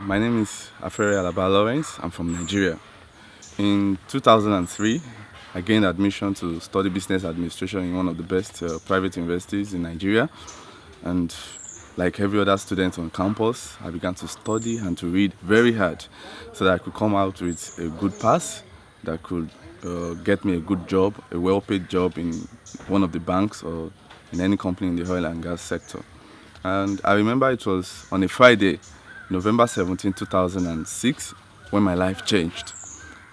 My name is Afere Alaba Lawrence. I'm from Nigeria. In 2003, I gained admission to study business administration in one of the best private universities in Nigeria. And like every other student on campus, I began to study and to read very hard so that I could come out with a good pass that could get me a good job, a well paid job in one of the banks or in any company in the oil and gas sector. And I remember it was on a Friday, November 17, 2006, when my life changed.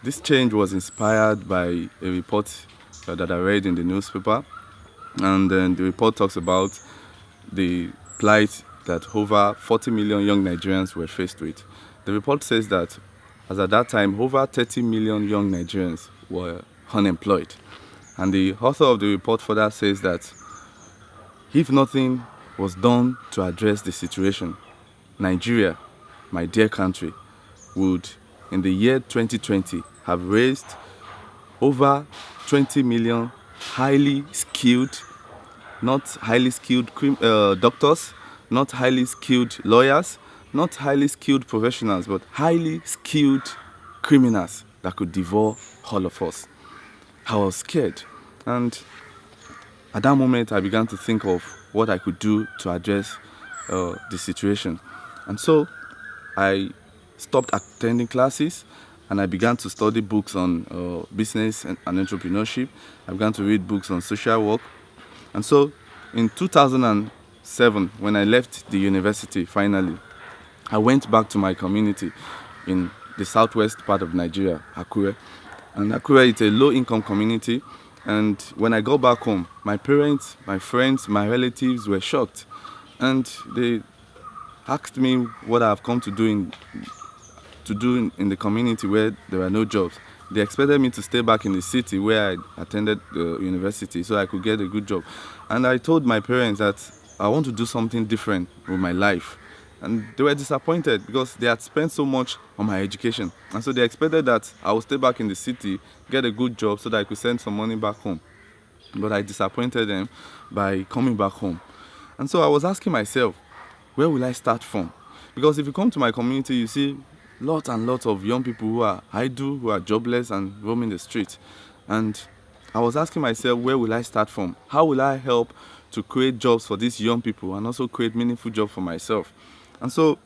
This change was inspired by a report that I read in the newspaper, and then the report talks about the plight that over 40 million young Nigerians were faced with. The report says that as at that time, over 30 million young Nigerians were unemployed. And the author of the report further says that if nothing was done to address the situation, Nigeria, my dear country, would in the year 2020 have raised over 20 million highly skilled, not highly skilled doctors, not highly skilled lawyers, not highly skilled professionals, but highly skilled criminals that could devour all of us. I was scared. And at that moment, I began to think of what I could do to address the situation. And so I stopped attending classes and I began to study books on business and entrepreneurship. I began to read books on social work. And so in 2007, when I left the university finally, I went back to my community in the southwest part of Nigeria, Akure. And Akure is a low-income community. And when I got back home, my parents, my friends, my relatives were shocked. And they asked me what I've come to do in the community where there are no jobs. They expected me to stay back in the city where I attended the university so I could get a good job. And I told my parents that I want to do something different with my life. And they were disappointed because they had spent so much on my education. And so they expected that I would stay back in the city, get a good job so that I could send some money back home. But I disappointed them by coming back home. And so I was asking myself, where will I start from? Because if you come to my community, you see lots and lots of young people who are idle, who are jobless and roaming the streets. And I was asking myself, where will I start from? How will I help to create jobs for these young people and also create meaningful jobs for myself? And so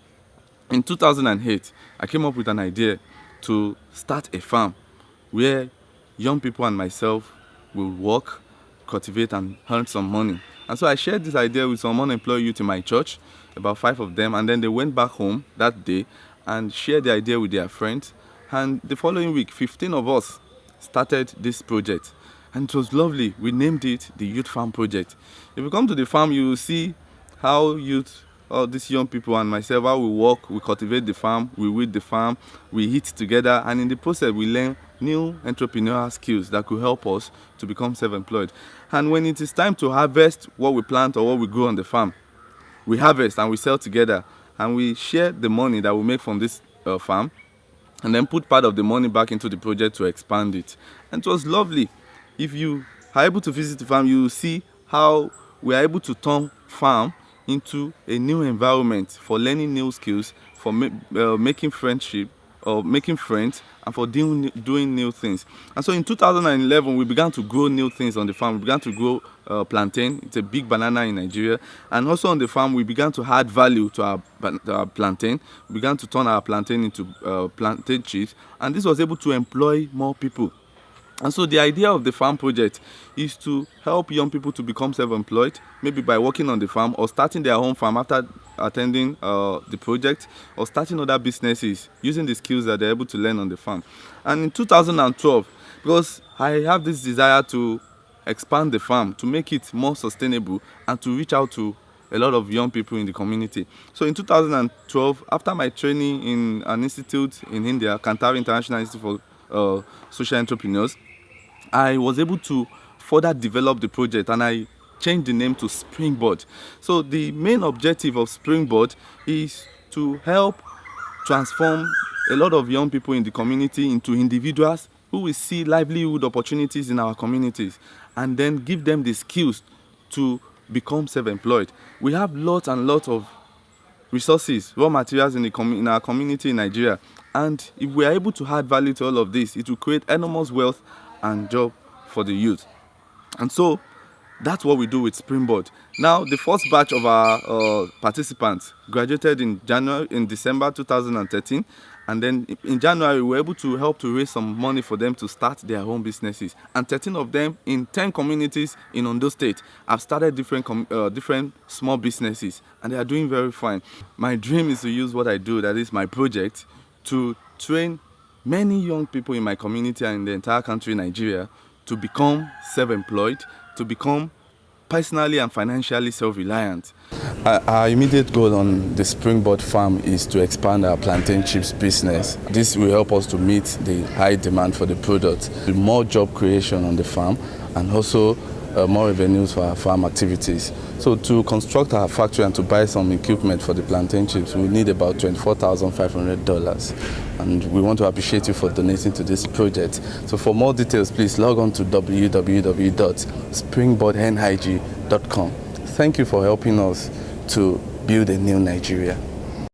in 2008, I came up with an idea to start a farm where young people and myself will work, cultivate, and earn some money. And so I shared this idea with some unemployed youth in my church, about 5 of them, and then they went back home that day and shared the idea with their friends. And the following week, 15 of us started this project. And it was lovely. We named it the Youth Farm Project. If you come to the farm, you will see how youth, all these young people and myself, how we work, we cultivate the farm, we weed the farm, we eat together, and in the process we learn new entrepreneurial skills that could help us to become self-employed. And when it is time to harvest what we plant or what we grow on the farm, we harvest and we sell together, and we share the money that we make from this farm, and then put part of the money back into the project to expand it. And it was lovely. If you are able to visit the farm, you will see how we are able to turn farm into a new environment for learning new skills, for making friendship or making friends, and for doing new things. And so in 2011, we began to grow new things on the farm. We began to grow plantain. It's a big banana in Nigeria. And also on the farm, we began to add value to our plantain. We began to turn our plantain into plantain chips. And this was able to employ more people. And so the idea of the farm project is to help young people to become self-employed, maybe by working on the farm or starting their own farm after attending the project, or starting other businesses using the skills that they're able to learn on the farm. And in 2012, because I have this desire to expand the farm, to make it more sustainable and to reach out to a lot of young people in the community. So in 2012, after my training in an institute in India, Kantari International Institute for Social Entrepreneurs, I was able to further develop the project, and I changed the name to Springboard. So the main objective of Springboard is to help transform a lot of young people in the community into individuals who will see livelihood opportunities in our communities and then give them the skills to become self-employed. We have lots and lots of resources, raw materials in our community in Nigeria. And if we are able to add value to all of this, it will create enormous wealth and job for the youth. And so that's what we do with Springboard. Now, the first batch of our participants graduated in December 2013. And then in January, we were able to help to raise some money for them to start their own businesses. And 13 of them in 10 communities in Ondo State have started different small businesses. And they are doing very fine. My dream is to use what I do, that is my project, to train many young people in my community and in the entire country, Nigeria, to become self-employed, to become personally and financially self-reliant. Our immediate goal on the Springboard farm is to expand our plantain chips business. This will help us to meet the high demand for the product, with more job creation on the farm and also more revenues for our farm activities. So to construct our factory and to buy some equipment for the plantain chips, we need about $24,500. And we want to appreciate you for donating to this project. So for more details, please log on to www.springboardnig.com. Thank you for helping us to build a new Nigeria.